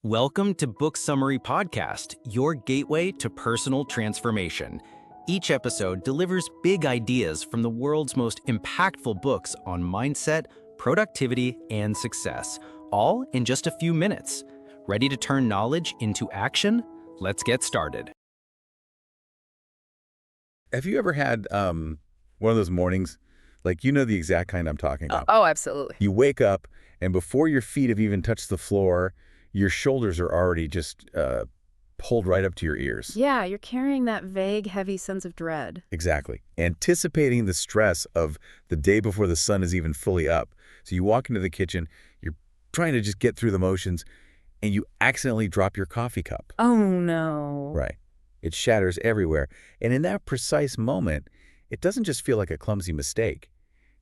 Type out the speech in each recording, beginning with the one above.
Welcome to Book Summary Podcast, your gateway to personal transformation. Each episode delivers big ideas from the world's most impactful books on mindset, productivity, and success, all in just a few minutes. Ready to turn knowledge into action? Let's get started. Have you ever had one of those mornings, like you know the exact kind I'm talking about? Oh, absolutely. You wake up, and before your feet have even touched the floor, your shoulders are already just pulled right up to your ears. Yeah, you're carrying that vague, heavy sense of dread. Exactly. Anticipating the stress of the day before the sun is even fully up. So you walk into the kitchen, you're trying to just get through the motions, and you accidentally drop your coffee cup. Oh, no. Right. It shatters everywhere. And in that precise moment, it doesn't just feel like a clumsy mistake.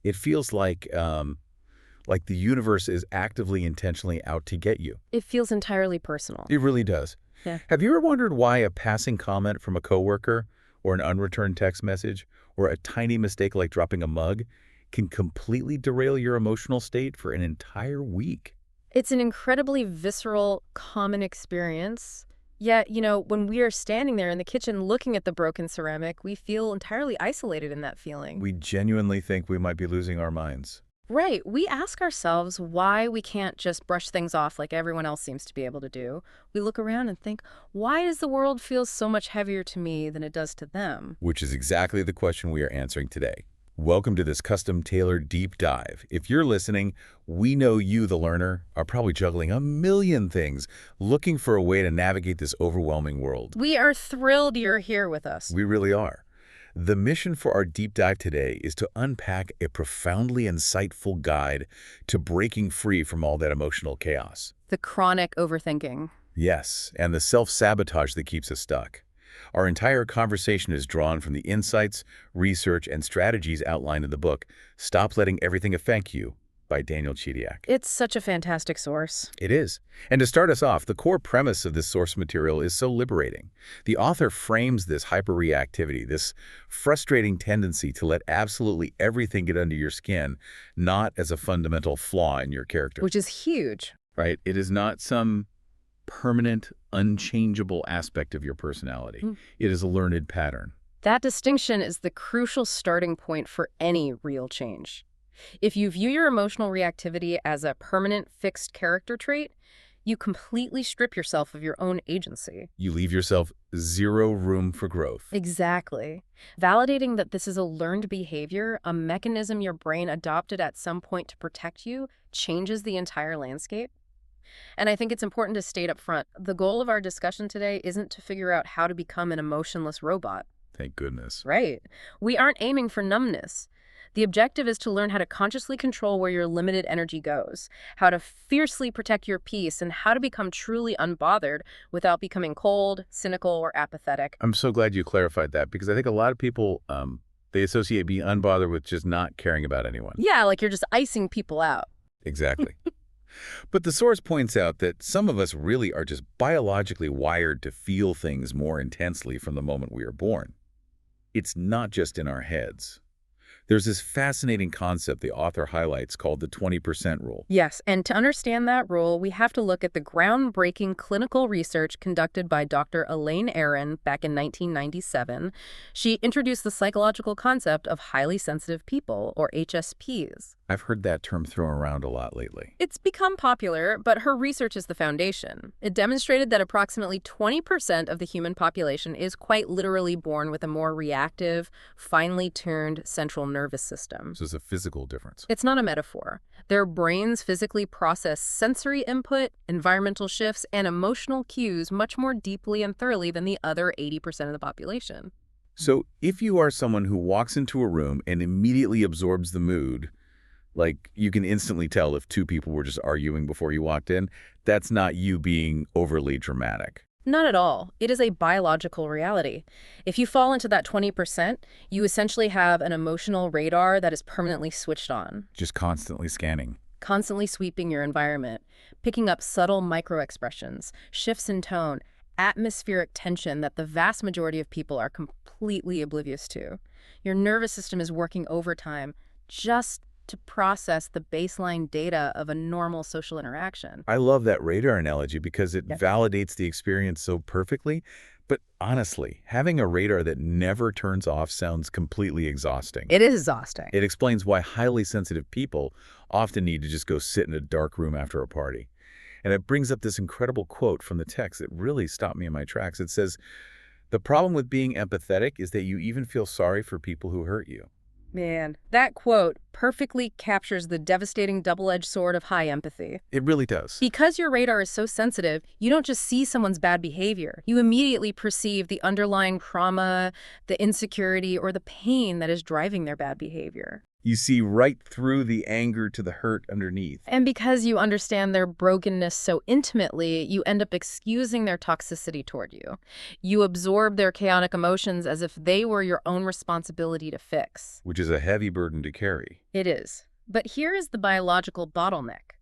It feels like the universe is actively, intentionally out to get you. It feels entirely personal. It really does. Yeah. Have you ever wondered why a passing comment from a coworker or an unreturned text message or a tiny mistake like dropping a mug can completely derail your emotional state for an entire week? It's an incredibly visceral, common experience. Yet, when we are standing there in the kitchen looking at the broken ceramic, we feel entirely isolated in that feeling. We genuinely think we might be losing our minds. Right. We ask ourselves why we can't just brush things off like everyone else seems to be able to do. We look around and think, why does the world feel so much heavier to me than it does to them? Which is exactly the question we are answering today. Welcome to this custom-tailored deep dive. If you're listening, we know you, the learner, are probably juggling a million things, looking for a way to navigate this overwhelming world. We are thrilled you're here with us. We really are. The mission for our deep dive today is to unpack a profoundly insightful guide to breaking free from all that emotional chaos. The chronic overthinking. Yes, and the self-sabotage that keeps us stuck. Our entire conversation is drawn from the insights, research, and strategies outlined in the book, Stop Letting Everything Affect You, by Daniel Chidiac. It's such a fantastic source. It is. And to start us off, the core premise of this source material is so liberating. The author frames this hyperreactivity, this frustrating tendency to let absolutely everything get under your skin, not as a fundamental flaw in your character. Which is huge. Right? It is not some permanent, unchangeable aspect of your personality. It is a learned pattern. That distinction is the crucial starting point for any real change. If you view your emotional reactivity as a permanent, fixed character trait, you completely strip yourself of your own agency. You leave yourself zero room for growth. Exactly. Validating that this is a learned behavior, a mechanism your brain adopted at some point to protect you, changes the entire landscape. And I think it's important to state up front, the goal of our discussion today isn't to figure out how to become an emotionless robot. Thank goodness. Right. We aren't aiming for numbness. The objective is to learn how to consciously control where your limited energy goes, how to fiercely protect your peace, and how to become truly unbothered without becoming cold, cynical, or apathetic. I'm so glad you clarified that, because I think a lot of people, they associate being unbothered with just not caring about anyone. Yeah, like you're just icing people out. Exactly. But the source points out that some of us really are just biologically wired to feel things more intensely from the moment we are born. It's not just in our heads. There's this fascinating concept the author highlights called the 20% rule. Yes, and to understand that rule, we have to look at the groundbreaking clinical research conducted by Dr. Elaine back in 1997. She introduced the psychological concept of highly sensitive people, or HSPs. I've heard that term thrown around a lot lately. It's become popular, but her research is the foundation. It demonstrated that approximately 20% of the human population is quite literally born with a more reactive, finely tuned central nervous system. So it's a physical difference. It's not a metaphor. Their brains physically process sensory input, environmental shifts, and emotional cues much more deeply and thoroughly than the other 80% of the population. So if you are someone who walks into a room and immediately absorbs the mood, like you can instantly tell if two people were just arguing before you walked in, that's not you being overly dramatic. Not at all. It is a biological reality. If you fall into that 20%, you essentially have an emotional radar that is permanently switched on. Just constantly scanning. Constantly sweeping your environment, picking up subtle microexpressions, shifts in tone, atmospheric tension that the vast majority of people are completely oblivious to. Your nervous system is working overtime just to process the baseline data of a normal social interaction. I love that radar analogy because it Yep. validates the experience so perfectly. But honestly, having a radar that never turns off sounds completely exhausting. It is exhausting. It explains why highly sensitive people often need to just go sit in a dark room after a party. And it brings up this incredible quote from the text that really stopped me in my tracks. It says, "The problem with being empathetic is that you even feel sorry for people who hurt you." Man, that quote perfectly captures the devastating double-edged sword of high empathy. It really does. Because your radar is so sensitive, you don't just see someone's bad behavior. You immediately perceive the underlying trauma, the insecurity, or the pain that is driving their bad behavior. You see right through the anger to the hurt underneath. And because you understand their brokenness so intimately, you end up excusing their toxicity toward you. You absorb their chaotic emotions as if they were your own responsibility to fix. Which is a heavy burden to carry. It is. But here is the biological bottleneck.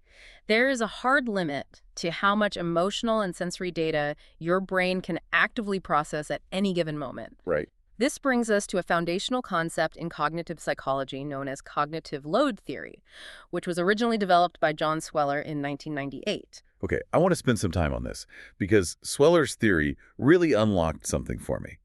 There is a hard limit to how much emotional and sensory data your brain can actively process at any given moment. Right. This brings us to a foundational concept in cognitive psychology known as cognitive load theory, which was originally developed by John Sweller in 1998. Okay, I want to spend some time on this because Sweller's theory really unlocked something for me.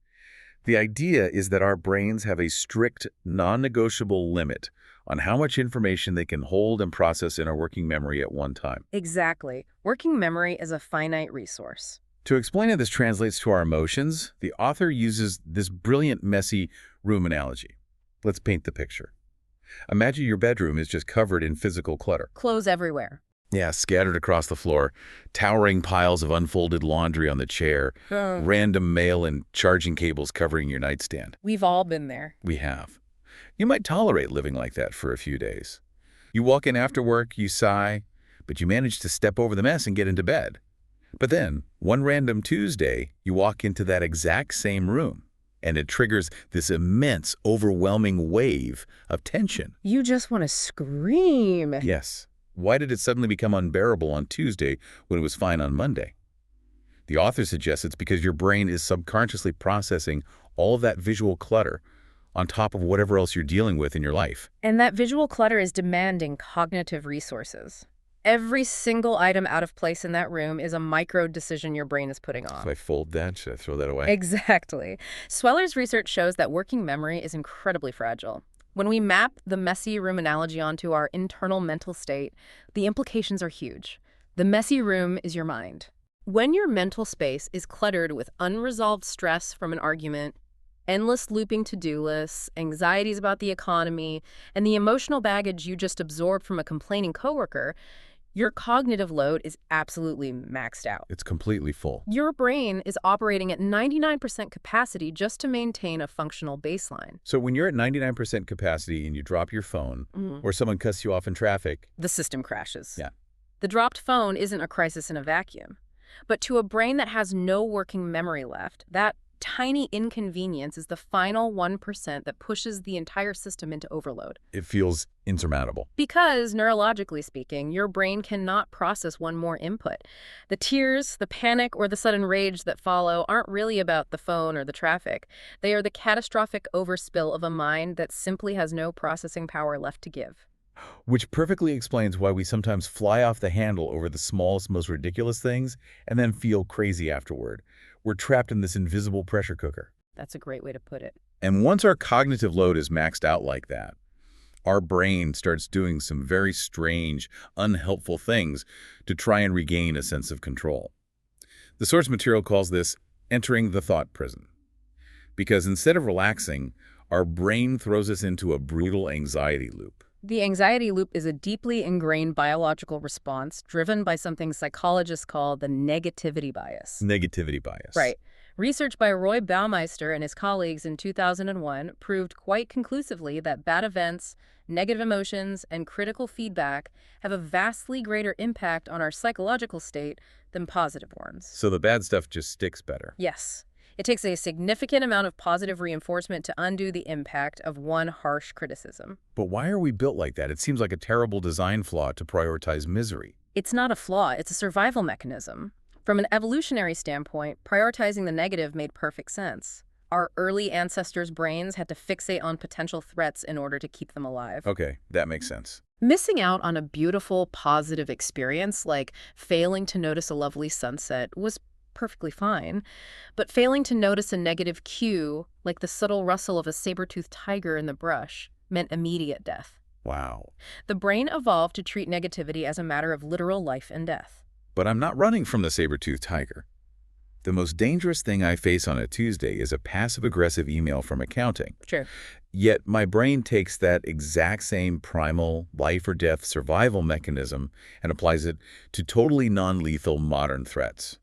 The idea is that our brains have a strict, non-negotiable limit on how much information they can hold and process in our working memory at one time. Exactly. Working memory is a finite resource. To explain how this translates to our emotions, the author uses this brilliant, messy room analogy. Let's paint the picture. Imagine your bedroom is just covered in physical clutter. Clothes everywhere. Yeah, scattered across the floor, towering piles of unfolded laundry on the chair, random mail and charging cables covering your nightstand. We've all been there. We have. You might tolerate living like that for a few days. You walk in after work, you sigh, but you manage to step over the mess and get into bed. But then, one random Tuesday, you walk into that exact same room, and it triggers this immense, overwhelming wave of tension. You just want to scream. Yes. Why did it suddenly become unbearable on Tuesday when it was fine on Monday? The author suggests it's because your brain is subconsciously processing all of that visual clutter on top of whatever else you're dealing with in your life. And that visual clutter is demanding cognitive resources. Every single item out of place in that room is a micro decision your brain is putting off. Should I fold that? Should I throw that away? Exactly. Sweller's research shows that working memory is incredibly fragile. When we map the messy room analogy onto our internal mental state, the implications are huge. The messy room is your mind. When your mental space is cluttered with unresolved stress from an argument, endless looping to-do lists, anxieties about the economy, and the emotional baggage you just absorbed from a complaining coworker, your cognitive load is absolutely maxed out. It's completely full. Your brain is operating at 99% capacity just to maintain a functional baseline. So when you're at 99% capacity and you drop your phone, or someone cuts you off in traffic, The system crashes. Yeah. The dropped phone isn't a crisis in a vacuum. But to a brain that has no working memory left, that tiny inconvenience is the final 1% that pushes the entire system into overload. it feels insurmountable. Because, neurologically speaking, your brain cannot process one more input. The tears, the panic, or the sudden rage that follow aren't really about the phone or the traffic. They are the catastrophic overspill of a mind that simply has no processing power left to give. Which perfectly explains why we sometimes fly off the handle over the smallest, most ridiculous things and then feel crazy afterward. We're trapped in this invisible pressure cooker. That's a great way to put it. And once our cognitive load is maxed out like that, our brain starts doing some very strange, unhelpful things to try and regain a sense of control. The source material calls this entering the thought prison. Because instead of relaxing, our brain throws us into a brutal anxiety loop. The anxiety loop is a deeply ingrained biological response driven by something psychologists call the negativity bias. Negativity bias. Right. Research by Roy Baumeister and his colleagues in 2001 proved quite conclusively that bad events, negative emotions, and critical feedback have a vastly greater impact on our psychological state than positive ones. So the bad stuff just sticks better. Yes. It takes a significant amount of positive reinforcement to undo the impact of one harsh criticism. But why are we built like that? It seems like a terrible design flaw to prioritize misery. It's not a flaw, it's a survival mechanism. From an evolutionary standpoint, prioritizing the negative made perfect sense. Our early ancestors' brains had to fixate on potential threats in order to keep them alive. Okay, that makes sense. Missing out on a beautiful, positive experience, like failing to notice a lovely sunset, was perfectly fine. But failing to notice a negative cue, like the subtle rustle of a saber-toothed tiger in the brush, meant immediate death. Wow. The brain evolved to treat negativity as a matter of literal life and death. But I'm not running from the saber-toothed tiger. The most dangerous thing I face on a Tuesday is a passive-aggressive email from accounting. True. Yet my brain takes that exact same primal life-or-death survival mechanism and applies it to totally non-lethal modern threats.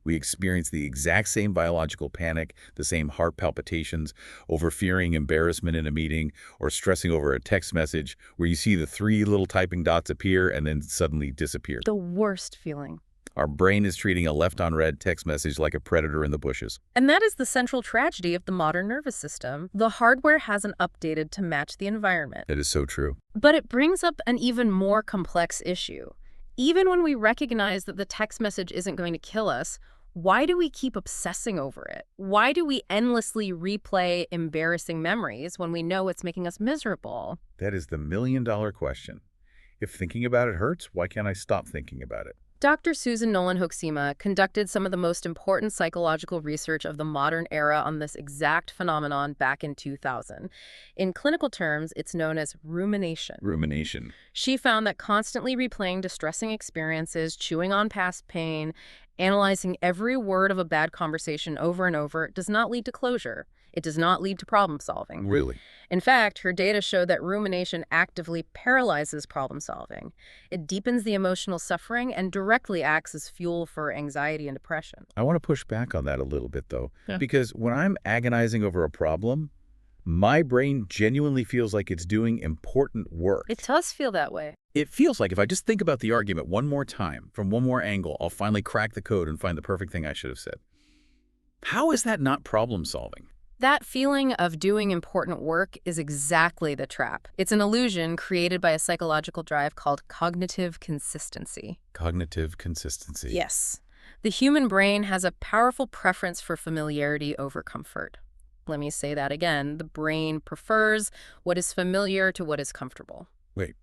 We experience the exact same biological panic, the same heart palpitations, over fearing embarrassment in a meeting, or stressing over a text message where you see the 3 little typing dots appear and then suddenly disappear. The worst feeling. Our brain is treating a left-on-read text message like a predator in the bushes. And that is the central tragedy of the modern nervous system. The hardware hasn't updated to match the environment. That is so true. But it brings up an even more complex issue. Even when we recognize that the text message isn't going to kill us, why do we keep obsessing over it? Why do we endlessly replay embarrassing memories when we know it's making us miserable? That is the million-dollar question. If thinking about it hurts, why can't I stop thinking about it? Dr. Susan Nolan-Hoeksema conducted some of the most important psychological research of the modern era on this exact phenomenon back in 2000. In clinical terms, it's known as rumination. Rumination. She found that constantly replaying distressing experiences, chewing on past pain, analyzing every word of a bad conversation over and over does not lead to closure. It does not lead to problem solving. Really? In fact, her data showed that rumination actively paralyzes problem solving. It deepens the emotional suffering and directly acts as fuel for anxiety and depression. I want to push back on that a little bit, though, Yeah. because when I'm agonizing over a problem, my brain genuinely feels like it's doing important work. It does feel that way. It feels like if I just think about the argument one more time, from one more angle, I'll finally crack the code and find the perfect thing I should have said. How is that not problem solving? That feeling of doing important work is exactly the trap. It's an illusion created by a psychological drive called cognitive consistency. Cognitive consistency. Yes. The human brain has a powerful preference for familiarity over comfort. Let me say that again. The brain prefers what is familiar to what is comfortable. Wait,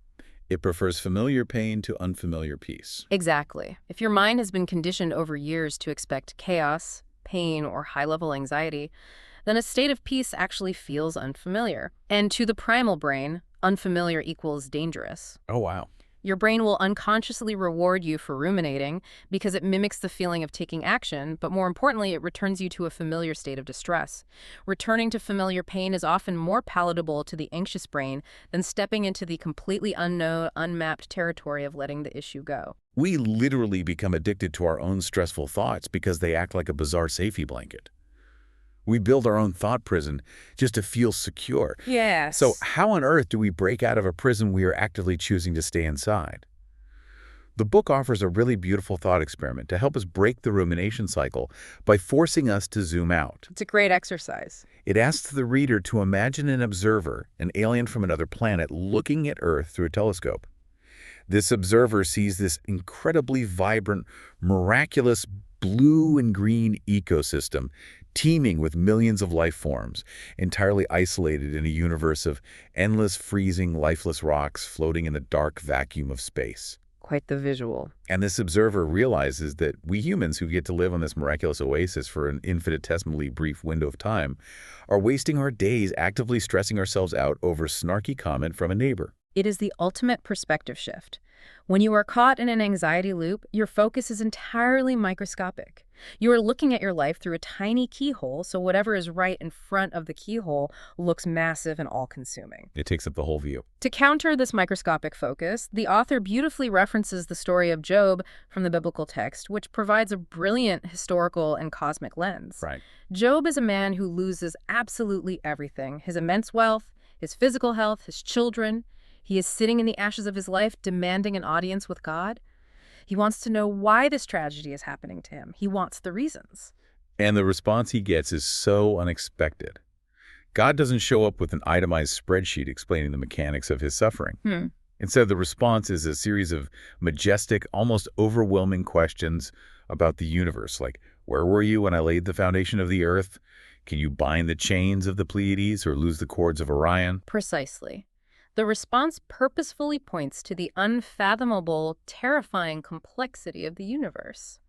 it prefers familiar pain to unfamiliar peace. Exactly. If your mind has been conditioned over years to expect chaos, pain, or high-level anxiety, then a state of peace actually feels unfamiliar. And to the primal brain, unfamiliar equals dangerous. Oh, wow. Your brain will unconsciously reward you for ruminating because it mimics the feeling of taking action, but more importantly, it returns you to a familiar state of distress. Returning to familiar pain is often more palatable to the anxious brain than stepping into the completely unknown, unmapped territory of letting the issue go. We literally become addicted to our own stressful thoughts because they act like a bizarre safety blanket. We build our own thought prison just to feel secure. Yes. So how on earth do we break out of a prison we are actively choosing to stay inside? The book offers a really beautiful thought experiment to help us break the rumination cycle by forcing us to zoom out. It's a great exercise. It asks the reader to imagine an observer, an alien from another planet, looking at Earth through a telescope. This observer sees this incredibly vibrant, miraculous blue and green ecosystem teeming with millions of life forms, entirely isolated in a universe of endless freezing, lifeless rocks floating in the dark vacuum of space. Quite the visual. And this observer realizes that we humans who get to live on this miraculous oasis for an infinitesimally brief window of time are wasting our days actively stressing ourselves out over a snarky comment from a neighbor. It is the ultimate perspective shift. When you are caught in an anxiety loop, your focus is entirely microscopic. You are looking at your life through a tiny keyhole, so whatever is right in front of the keyhole looks massive and all-consuming. It takes up the whole view. To counter this microscopic focus, the author beautifully references the story of Job from the biblical text, which provides a brilliant historical and cosmic lens. Right. Job is a man who loses absolutely everything: his immense wealth, his physical health, his children. He is sitting in the ashes of his life, demanding an audience with God. He wants to know why this tragedy is happening to him. He wants the reasons. And the response he gets is so unexpected. God doesn't show up with an itemized spreadsheet explaining the mechanics of his suffering. Instead, the response is a series of majestic, almost overwhelming questions about the universe, like, Where were you when I laid the foundation of the earth? Can you bind the chains of the Pleiades or lose the cords of Orion? Precisely. The response purposefully points to the unfathomable, terrifying complexity of the universe.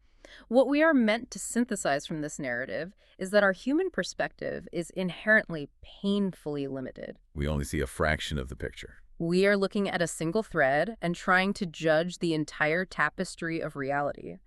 What we are meant to synthesize from this narrative is that our human perspective is inherently painfully limited. We only see a fraction of the picture. We are looking at a single thread and trying to judge the entire tapestry of reality.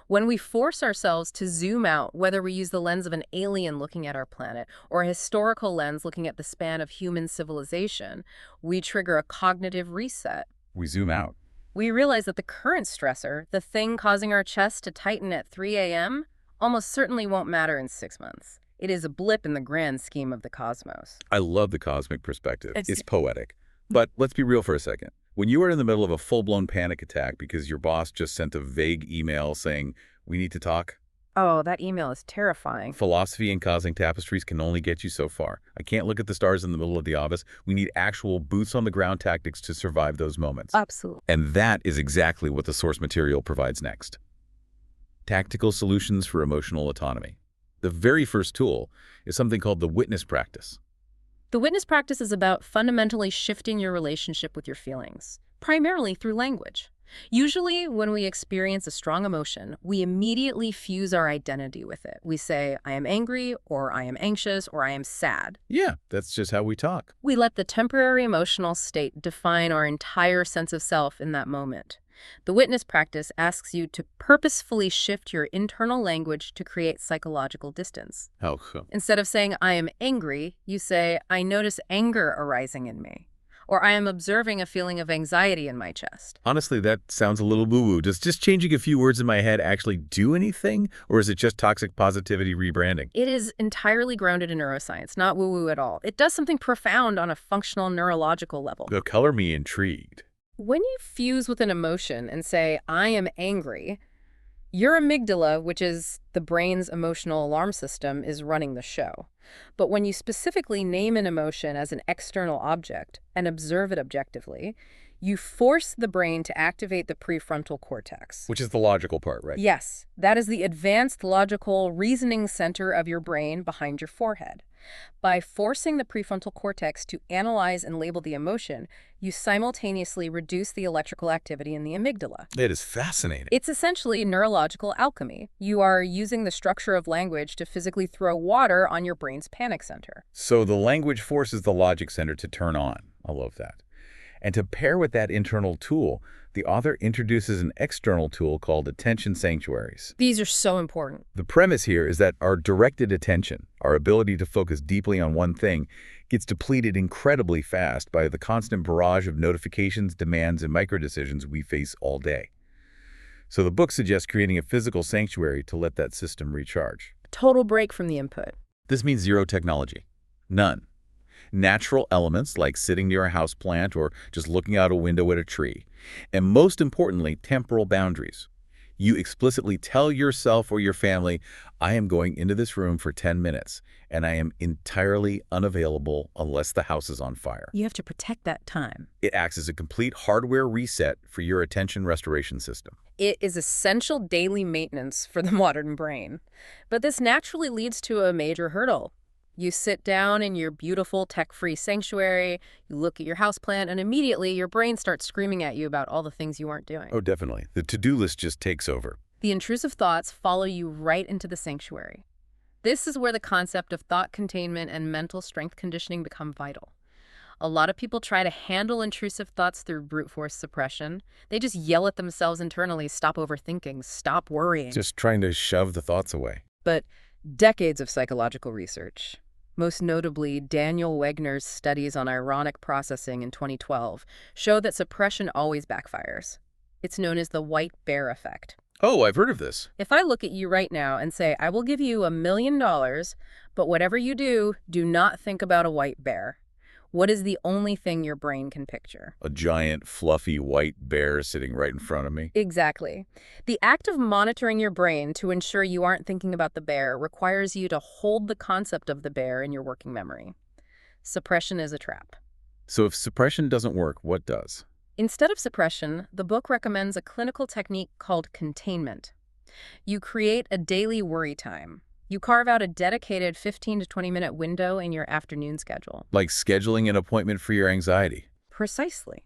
When we force ourselves to zoom out, whether we use the lens of an alien looking at our planet or a historical lens looking at the span of human civilization, we trigger a cognitive reset. We zoom out. We realize that the current stressor, the thing causing our chest to tighten at 3 a.m., almost certainly won't matter in 6 months. It is a blip in the grand scheme of the cosmos. I love the cosmic perspective. It's poetic. But let's be real for a second. When you are in the middle of a full-blown panic attack because your boss just sent a vague email saying, "We need to talk," Oh, that email is terrifying. philosophy and causing tapestries can only get you so far. I can't look at the stars in the middle of the office. We need actual boots-on-the-ground tactics to survive those moments. Absolutely. And that is exactly what the source material provides next. Tactical solutions for emotional autonomy. The very first tool is something called the witness practice. The witness practice is about fundamentally shifting your relationship with your feelings, primarily through language. Usually, when we experience a strong emotion, we immediately fuse our identity with it. We say, I am angry, or I am anxious, or I am sad. Yeah, that's just how we talk. We let the temporary emotional state define our entire sense of self in that moment. The witness practice asks you to purposefully shift your internal language to create psychological distance. How so? Instead of saying, I am angry, you say, I notice anger arising in me. Or I am observing a feeling of anxiety in my chest. Honestly, that sounds a little woo-woo. Does just changing a few words in my head actually do anything? Or is it just toxic positivity rebranding? It is entirely grounded in neuroscience, not woo-woo at all. It does something profound on a functional neurological level. Color me intrigued. When you fuse with an emotion and say, I am angry, your amygdala, which is the brain's emotional alarm system, is running the show. But when you specifically name an emotion as an external object and observe it objectively, you force the brain to activate the prefrontal cortex. Which is the logical part, right? Yes, that is the advanced logical reasoning center of your brain behind your forehead. By forcing the prefrontal cortex to analyze and label the emotion, you simultaneously reduce the electrical activity in the amygdala. It is fascinating. It's essentially neurological alchemy. You are using the structure of language to physically throw water on your brain's panic center. So the language forces the logic center to turn on. I love that. And to pair with that internal tool, the author introduces an external tool called attention sanctuaries. These are so important. The premise here is that our directed attention, our ability to focus deeply on one thing, gets depleted incredibly fast by the constant barrage of notifications, demands, and micro-decisions we face all day. So the book suggests creating a physical sanctuary to let that system recharge. Total break from the input. This means zero technology. None. Natural elements like sitting near a houseplant or just looking out a window at a tree. And most importantly, temporal boundaries. You explicitly tell yourself or your family, I am going into this room for 10 minutes, and I am entirely unavailable unless the house is on fire. You have to protect that time. It acts as a complete hardware reset for your attention restoration system. It is essential daily maintenance for the modern brain. But this naturally leads to a major hurdle. You sit down in your beautiful tech-free sanctuary, you look at your houseplant, and immediately your brain starts screaming at you about all the things you aren't doing. Oh, definitely. The to-do list just takes over. The intrusive thoughts follow you right into the sanctuary. This is where the concept of thought containment and mental strength conditioning become vital. A lot of people try to handle intrusive thoughts through brute force suppression. They just yell at themselves internally, stop overthinking, stop worrying. Just trying to shove the thoughts away. But decades of psychological research, most notably Daniel Wegner's studies on ironic processing in 2012, show that suppression always backfires. It's known as the white bear effect. Oh, I've heard of this. If I look at you right now and say, I will give you $1 million, but whatever you do not think about a white bear. What is the only thing your brain can picture? A giant, fluffy white bear sitting right in front of me. Exactly. The act of monitoring your brain to ensure you aren't thinking about the bear requires you to hold the concept of the bear in your working memory. Suppression is a trap. So if suppression doesn't work, what does? Instead of suppression, the book recommends a clinical technique called containment. You create a daily worry time. You carve out a dedicated 15 to 20-minute window in your afternoon schedule. Like scheduling an appointment for your anxiety. Precisely.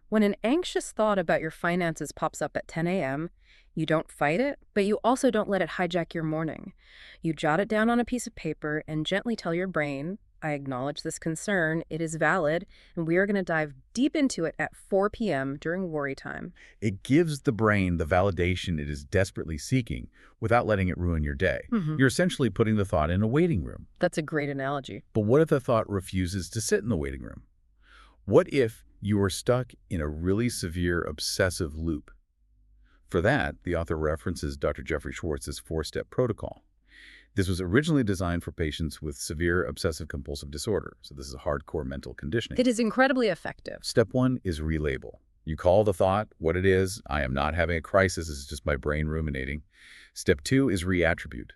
When an anxious thought about your finances pops up at 10 a.m., you don't fight it, but you also don't let it hijack your morning. You jot it down on a piece of paper and gently tell your brain, I acknowledge this concern, it is valid, and we are going to dive deep into it at 4 p.m. during worry time. It gives the brain the validation it is desperately seeking without letting it ruin your day. You're essentially putting the thought in a waiting room. That's a great analogy. But what if the thought refuses to sit in the waiting room? What if you are stuck in a really severe obsessive loop? For that, the author references Dr. Jeffrey Schwartz's 4-step protocol. This was originally designed for patients with severe obsessive-compulsive disorder, so this is hardcore mental conditioning. It is incredibly effective. Step 1 is relabel. You call the thought what it is. I am not having a crisis. This is just my brain ruminating. Step 2 is reattribute.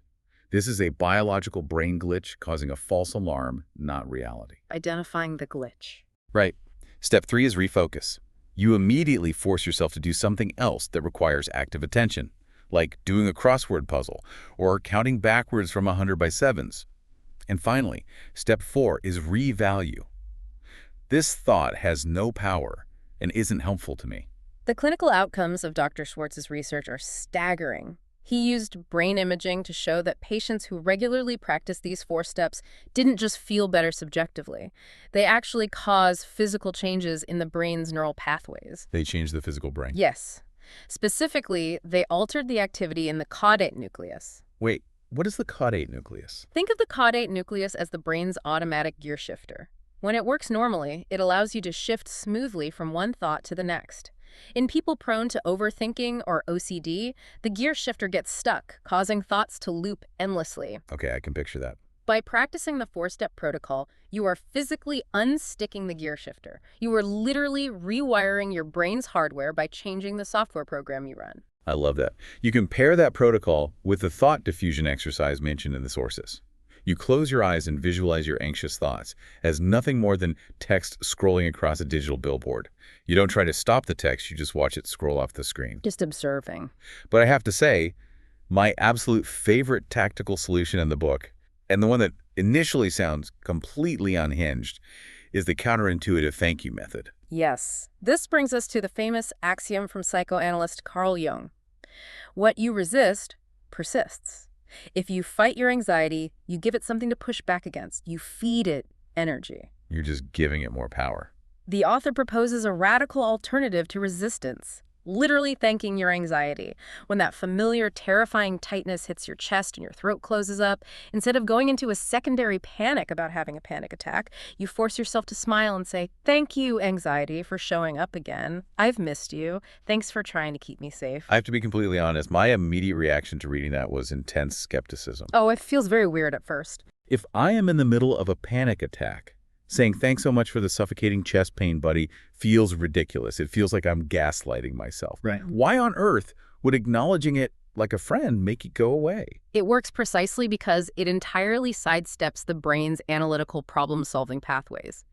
This is a biological brain glitch causing a false alarm, not reality. Identifying the glitch. Right. Step 3 is refocus. You immediately force yourself to do something else that requires active attention, like doing a crossword puzzle or counting backwards from 100 by 7s. And finally, step 4 is revalue. This thought has no power and isn't helpful to me. The clinical outcomes of Dr. Schwartz's research are staggering. He used brain imaging to show that patients who regularly practiced these 4 steps didn't just feel better subjectively. They actually cause physical changes in the brain's neural pathways. They change the physical brain. Yes. Specifically, they altered the activity in the caudate nucleus. Wait, what is the caudate nucleus? Think of the caudate nucleus as the brain's automatic gear shifter. When it works normally, it allows you to shift smoothly from one thought to the next. In people prone to overthinking or OCD, the gear shifter gets stuck, causing thoughts to loop endlessly. Okay, I can picture that. By practicing the 4-step protocol, you are physically unsticking the gear shifter. You are literally rewiring your brain's hardware by changing the software program you run. I love that. You can pair that protocol with the thought diffusion exercise mentioned in the sources. You close your eyes and visualize your anxious thoughts as nothing more than text scrolling across a digital billboard. You don't try to stop the text, you just watch it scroll off the screen. Just observing. But I have to say, my absolute favorite tactical solution in the book, and the one that initially sounds completely unhinged, is the counterintuitive thank you method. Yes. This brings us to the famous axiom from psychoanalyst Carl Jung. What you resist persists. If you fight your anxiety, you give it something to push back against. You feed it energy. You're just giving it more power. The author proposes a radical alternative to resistance, literally thanking your anxiety. When that familiar, terrifying tightness hits your chest and your throat closes up, instead of going into a secondary panic about having a panic attack, you force yourself to smile and say, thank you, anxiety, for showing up again. I've missed you. Thanks for trying to keep me safe. I have to be completely honest. My immediate reaction to reading that was intense skepticism. Oh, it feels very weird at first. If I am in the middle of a panic attack, saying thanks so much for the suffocating chest pain, buddy, feels ridiculous. It feels like I'm gaslighting myself. Right. Why on earth would acknowledging it like a friend make it go away? It works precisely because it entirely sidesteps the brain's analytical problem-solving pathways.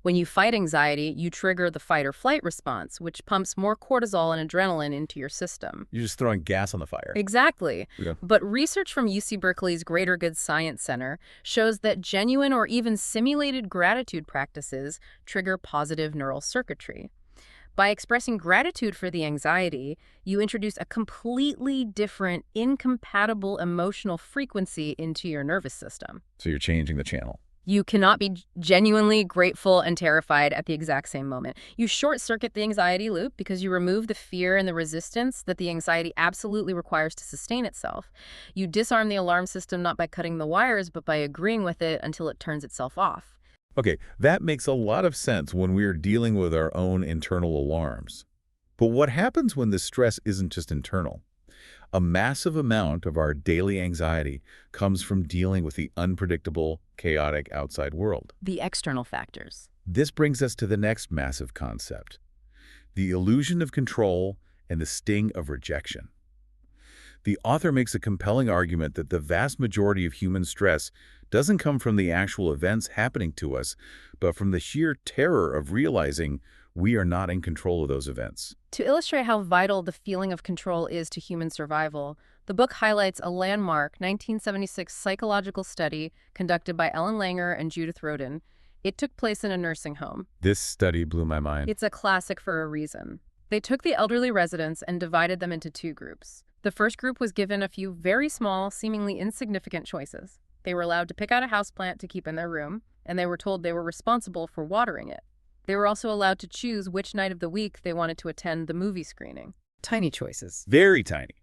When you fight anxiety, you trigger the fight or flight response, which pumps more cortisol and adrenaline into your system. You're just throwing gas on the fire. Exactly. Yeah. But research from UC Berkeley's Greater Good Science Center shows that genuine or even simulated gratitude practices trigger positive neural circuitry. By expressing gratitude for the anxiety, you introduce a completely different, incompatible emotional frequency into your nervous system. So you're changing the channel. You cannot be genuinely grateful and terrified at the exact same moment. You short-circuit the anxiety loop because you remove the fear and the resistance that the anxiety absolutely requires to sustain itself. You disarm the alarm system not by cutting the wires, but by agreeing with it until it turns itself off. Okay, that makes a lot of sense when we're dealing with our own internal alarms. But what happens when the stress isn't just internal? A massive amount of our daily anxiety comes from dealing with the unpredictable, chaotic outside world. The external factors. This brings us to the next massive concept: the illusion of control and the sting of rejection. The author makes a compelling argument that the vast majority of human stress doesn't come from the actual events happening to us, but from the sheer terror of realizing we are not in control of those events. To illustrate how vital the feeling of control is to human survival, The book highlights a landmark 1976 psychological study conducted by Ellen Langer and Judith Rodin. It took place in a nursing home. This study blew my mind. It's a classic for a reason. They took the elderly residents and divided them into two groups. The first group was given a few very small, seemingly insignificant choices. They were allowed to pick out a houseplant to keep in their room, and they were told they were responsible for watering it. They were also allowed to choose which night of the week they wanted to attend the movie screening. Tiny choices. Very tiny.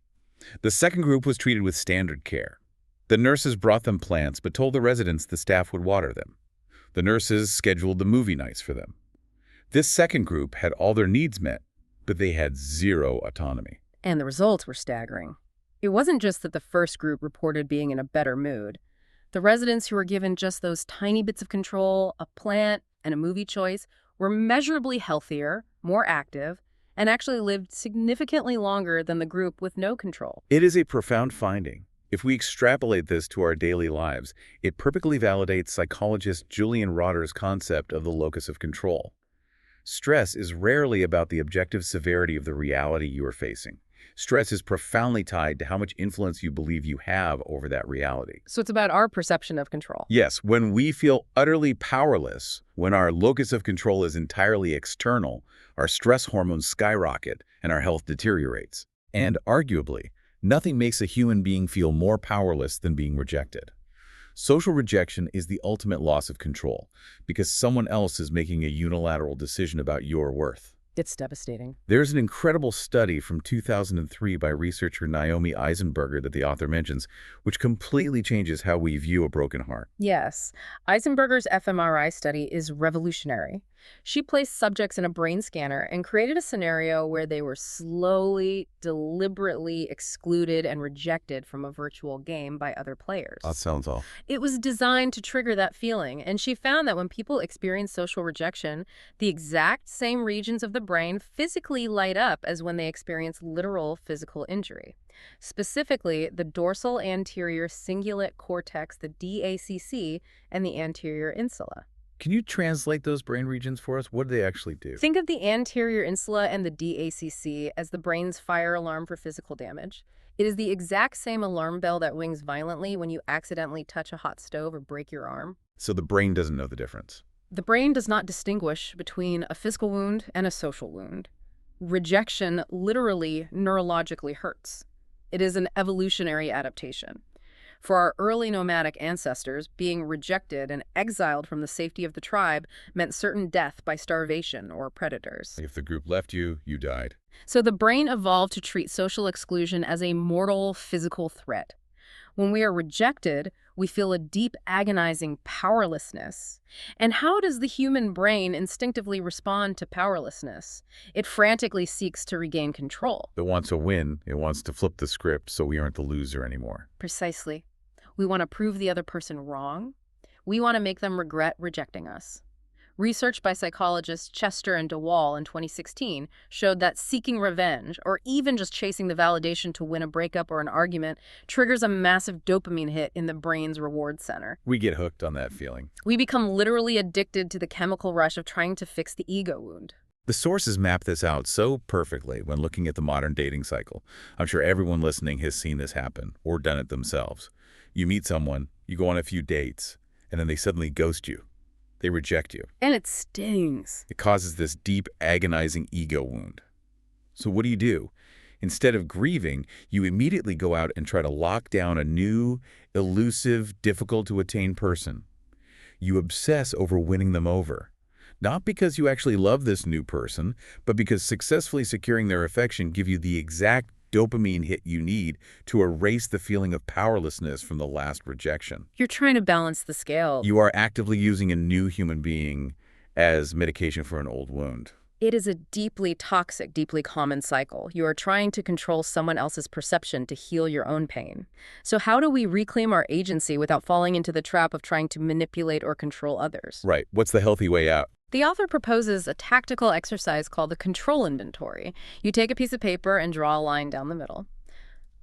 The second group was treated with standard care. The nurses brought them plants but told the residents the staff would water them. The nurses scheduled the movie nights for them. This second group had all their needs met, but they had zero autonomy. And the results were staggering. It wasn't just that the first group reported being in a better mood. The residents who were given just those tiny bits of control, a plant, and a movie choice, were measurably healthier, more active, and actually lived significantly longer than the group with no control. It is a profound finding. If we extrapolate this to our daily lives, it perfectly validates psychologist Julian Rotter's concept of the locus of control. Stress is rarely about the objective severity of the reality you are facing. Stress is profoundly tied to how much influence you believe you have over that reality. So it's about our perception of control. Yes, when we feel utterly powerless, when our locus of control is entirely external, our stress hormones skyrocket and our health deteriorates. And arguably, nothing makes a human being feel more powerless than being rejected. Social rejection is the ultimate loss of control because someone else is making a unilateral decision about your worth. It's devastating. There's an incredible study from 2003 by researcher Naomi Eisenberger that the author mentions, which completely changes how we view a broken heart. Yes. Eisenberger's fMRI study is revolutionary. She placed subjects in a brain scanner and created a scenario where they were slowly, deliberately excluded and rejected from a virtual game by other players. That sounds awful. It was designed to trigger that feeling, and she found that when people experience social rejection, the exact same regions of the brain physically light up as when they experience literal physical injury. Specifically, the dorsal anterior cingulate cortex, the DACC, and the anterior insula. Can you translate those brain regions for us? What do they actually do? Think of the anterior insula and the DACC as the brain's fire alarm for physical damage. It is the exact same alarm bell that rings violently when you accidentally touch a hot stove or break your arm. So the brain doesn't know the difference. The brain does not distinguish between a physical wound and a social wound. Rejection literally neurologically hurts. It is an evolutionary adaptation. For our early nomadic ancestors, being rejected and exiled from the safety of the tribe meant certain death by starvation or predators. If the group left you, you died. So the brain evolved to treat social exclusion as a mortal physical threat. When we are rejected, we feel a deep, agonizing powerlessness. And how does the human brain instinctively respond to powerlessness? It frantically seeks to regain control. It wants to win. It wants to flip the script so we aren't the loser anymore. Precisely. We want to prove the other person wrong. We want to make them regret rejecting us. Research by psychologists Chester and DeWall in 2016 showed that seeking revenge, or even just chasing the validation to win a breakup or an argument, triggers a massive dopamine hit in the brain's reward center. We get hooked on that feeling. We become literally addicted to the chemical rush of trying to fix the ego wound. The sources map this out so perfectly when looking at the modern dating cycle. I'm sure everyone listening has seen this happen or done it themselves. You meet someone, you go on a few dates, and then they suddenly ghost you. They reject you. And it stings. It causes this deep, agonizing ego wound. So what do? Instead of grieving, you immediately go out and try to lock down a new, elusive, difficult-to-attain person. You obsess over winning them over. Not because you actually love this new person, but because successfully securing their affection gives you the exact dopamine hit you need to erase the feeling of powerlessness from the last rejection. You're trying to balance the scale. You are actively using a new human being as medication for an old wound. It is a deeply toxic, deeply common cycle. You are trying to control someone else's perception to heal your own pain. So how do we reclaim our agency without falling into the trap of trying to manipulate or control others? Right. What's the healthy way out? The author proposes a tactical exercise called the control inventory. You take a piece of paper and draw a line down the middle.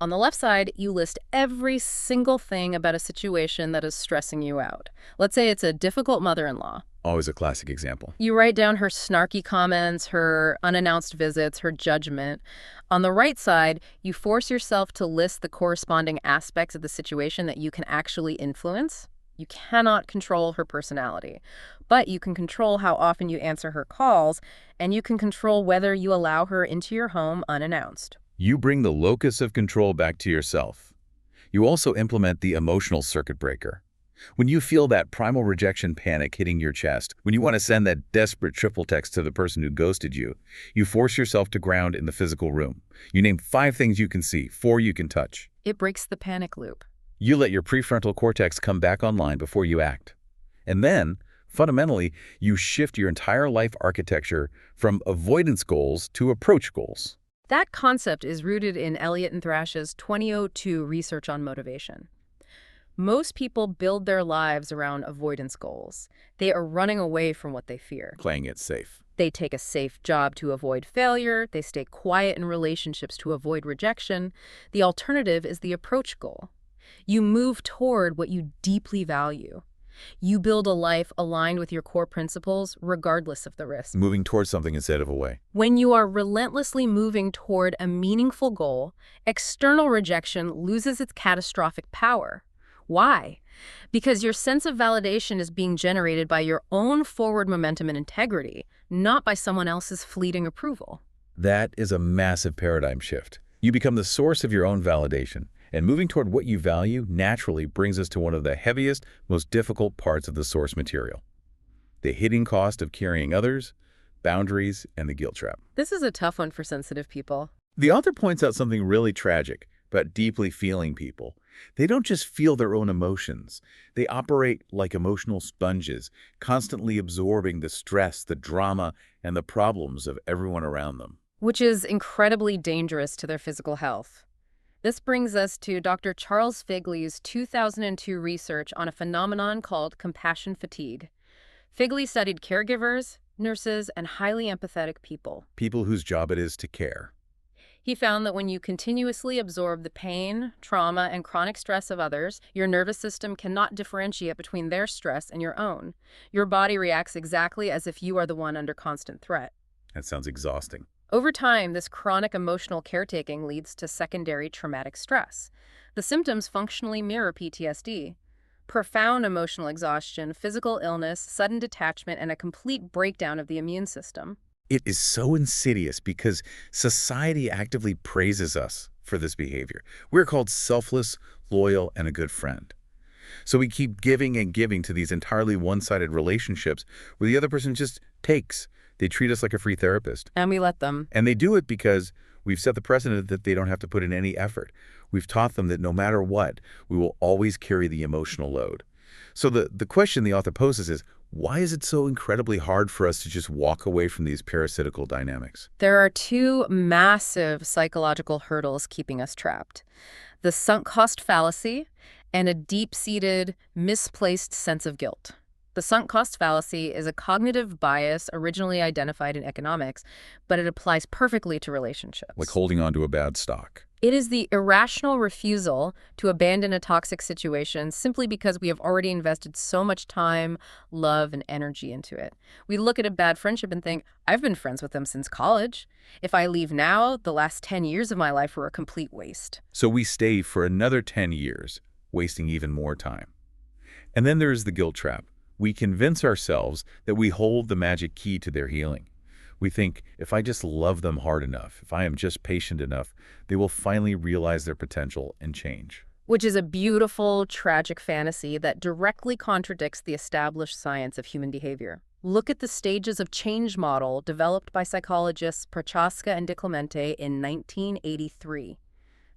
On the left side, you list every single thing about a situation that is stressing you out. Let's say it's a difficult mother-in-law. Always a classic example. You write down her snarky comments, her unannounced visits, her judgment. On the right side, you force yourself to list the corresponding aspects of the situation that you can actually influence. You cannot control her personality, but you can control how often you answer her calls, and you can control whether you allow her into your home unannounced. You bring the locus of control back to yourself. You also implement the emotional circuit breaker. When you feel that primal rejection panic hitting your chest, when you want to send that desperate triple text to the person who ghosted you, you force yourself to ground in the physical room. You name 5 things you can see, 4 you can touch. It breaks the panic loop. You let your prefrontal cortex come back online before you act. And then, fundamentally, you shift your entire life architecture from avoidance goals to approach goals. That concept is rooted in Elliott and Thrash's 2002 research on motivation. Most people build their lives around avoidance goals. They are running away from what they fear. Playing it safe. They take a safe job to avoid failure. They stay quiet in relationships to avoid rejection. The alternative is the approach goal. You move toward what you deeply value. You build a life aligned with your core principles, regardless of the risk. Moving towards something instead of away. When you are relentlessly moving toward a meaningful goal, external rejection loses its catastrophic power. Why? Because your sense of validation is being generated by your own forward momentum and integrity, not by someone else's fleeting approval. That is a massive paradigm shift. You become the source of your own validation, and moving toward what you value naturally brings us to one of the heaviest, most difficult parts of the source material: the hidden cost of carrying others, boundaries, and the guilt trap. This is a tough one for sensitive people. The author points out something really tragic about deeply feeling people. They don't just feel their own emotions. They operate like emotional sponges, constantly absorbing the stress, the drama, and the problems of everyone around them. Which is incredibly dangerous to their physical health. This brings us to Dr. Charles Figley's 2002 research on a phenomenon called compassion fatigue. Figley studied caregivers, nurses, and highly empathetic people. People whose job it is to care. He found that when you continuously absorb the pain, trauma, and chronic stress of others, your nervous system cannot differentiate between their stress and your own. Your body reacts exactly as if you are the one under constant threat. That sounds exhausting. Over time, this chronic emotional caretaking leads to secondary traumatic stress. The symptoms functionally mirror PTSD. Profound emotional exhaustion, physical illness, sudden detachment, and a complete breakdown of the immune system. It is so insidious because society actively praises us for this behavior. We're called selfless, loyal, and a good friend. So we keep giving and giving to these entirely one-sided relationships where the other person just takes. They treat us like a free therapist. And we let them. And they do it because we've set the precedent that they don't have to put in any effort. We've taught them that no matter what, we will always carry the emotional load. So the question the author poses is, why is it so incredibly hard for us to just walk away from these parasitical dynamics? There are 2 massive psychological hurdles keeping us trapped: the sunk cost fallacy and a deep-seated, misplaced sense of guilt. The sunk cost fallacy is a cognitive bias originally identified in economics, but it applies perfectly to relationships. Like holding on to a bad stock. It is the irrational refusal to abandon a toxic situation simply because we have already invested so much time, love, and energy into it. We look at a bad friendship and think, I've been friends with them since college. If I leave now, the last 10 years of my life were a complete waste. So we stay for another 10 years, wasting even more time. And then there's the guilt trap. We convince ourselves that we hold the magic key to their healing. We think, if I just love them hard enough, if I am just patient enough, they will finally realize their potential and change. Which is a beautiful, tragic fantasy that directly contradicts the established science of human behavior. Look at the stages of change model developed by psychologists Prochaska and DiClemente in 1983.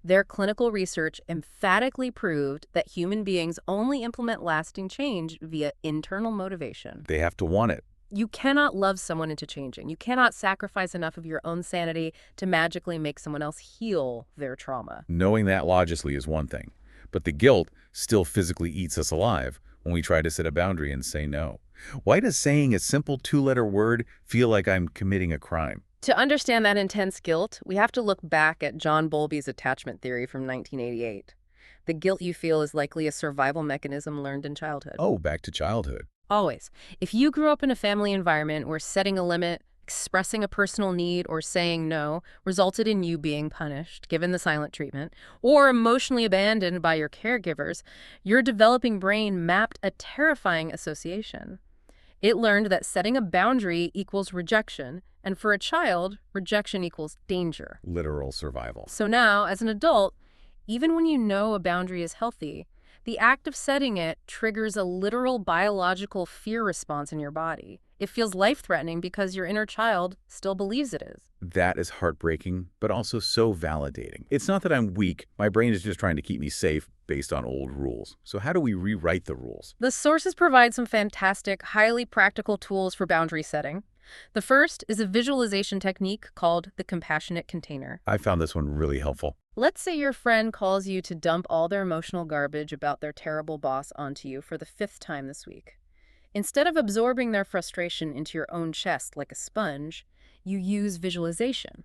Their clinical research emphatically proved that human beings only implement lasting change via internal motivation. They have to want it. You cannot love someone into changing. You cannot sacrifice enough of your own sanity to magically make someone else heal their trauma. Knowing that logically is one thing, but the guilt still physically eats us alive when we try to set a boundary and say no. Why does saying a simple 2-letter word feel like I'm committing a crime? To understand that intense guilt, we have to look back at John Bowlby's attachment theory from 1988. The guilt you feel is likely a survival mechanism learned in childhood. Oh, back to childhood. Always. If you grew up in a family environment where setting a limit, expressing a personal need, or saying no resulted in you being punished, given the silent treatment, or emotionally abandoned by your caregivers, your developing brain mapped a terrifying association. It learned that setting a boundary equals rejection, and for a child, rejection equals danger. Literal survival. So now, as an adult, even when you know a boundary is healthy, the act of setting it triggers a literal biological fear response in your body. It feels life-threatening because your inner child still believes it is. That is heartbreaking, but also so validating. It's not that I'm weak. My brain is just trying to keep me safe based on old rules. So how do we rewrite the rules? The sources provide some fantastic, highly practical tools for boundary setting. The first is a visualization technique called the compassionate container. I found this one really helpful. Let's say your friend calls you to dump all their emotional garbage about their terrible boss onto you for the 5th time this week. Instead of absorbing their frustration into your own chest like a sponge, you use visualization.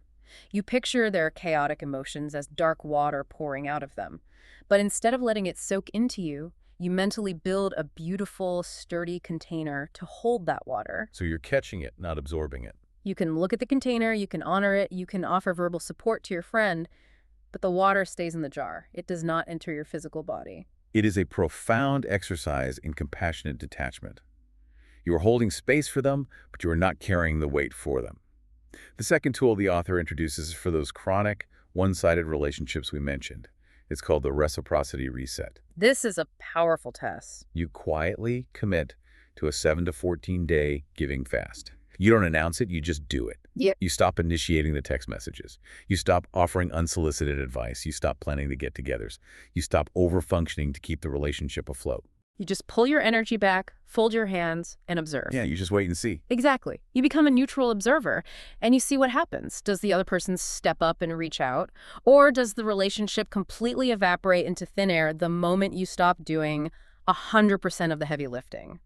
You picture their chaotic emotions as dark water pouring out of them. But instead of letting it soak into you, you mentally build a beautiful, sturdy container to hold that water. So you're catching it, not absorbing it. You can look at the container, you can honor it, you can offer verbal support to your friend, but the water stays in the jar. It does not enter your physical body. It is a profound exercise in compassionate detachment. You are holding space for them, but you are not carrying the weight for them. The second tool the author introduces is for those chronic, one-sided relationships we mentioned. It's called the reciprocity reset. This is a powerful test. You quietly commit to a 7 to 14 day giving fast. You don't announce it, you just do it. Yep. You stop initiating the text messages. You stop offering unsolicited advice. You stop planning the get-togethers. You stop over-functioning to keep the relationship afloat. You just pull your energy back, fold your hands, and observe. Yeah, you just wait and see. Exactly. You become a neutral observer, and you see what happens. Does the other person step up and reach out? Or does the relationship completely evaporate into thin air the moment you stop doing 100% of the heavy lifting?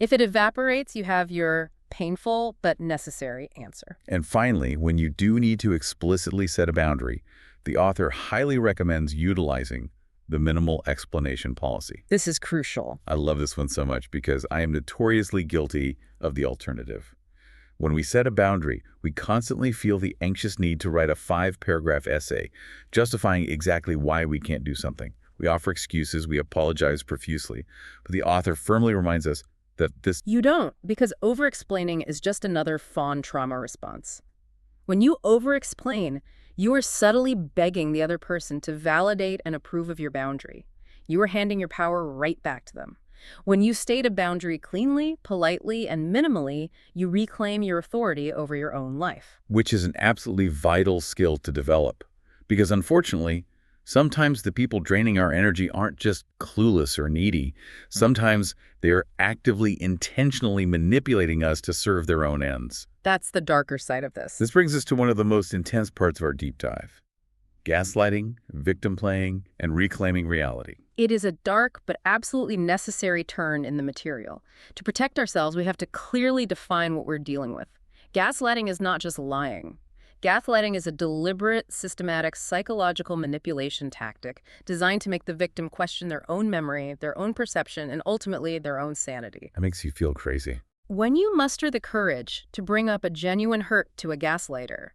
If it evaporates, you have your painful but necessary answer. And finally, when you do need to explicitly set a boundary, the author highly recommends utilizing the minimal explanation policy. This is crucial. I love this one so much because I am notoriously guilty of the alternative. When we set a boundary, we constantly feel the anxious need to write a 5-paragraph essay justifying exactly why we can't do something. We offer excuses, we apologize profusely, but the author firmly reminds us that this— You don't, because over-explaining is just another fawn trauma response. When you over-explain, you are subtly begging the other person to validate and approve of your boundary. You are handing your power right back to them. When you state a boundary cleanly, politely, and minimally, you reclaim your authority over your own life. which is an absolutely vital skill to develop. Because unfortunately, sometimes the people draining our energy aren't just clueless or needy. Sometimes they're actively, intentionally manipulating us to serve their own ends. That's the darker side of this. This brings us to one of the most intense parts of our deep dive: gaslighting, victim playing, and reclaiming reality. It is a dark but absolutely necessary turn in the material. To protect ourselves, we have to clearly define what we're dealing with. Gaslighting is not just lying. Gaslighting is a deliberate, systematic, psychological manipulation tactic designed to make the victim question their own memory, their own perception, and ultimately their own sanity. That makes you feel crazy. When you muster the courage to bring up a genuine hurt to a gaslighter,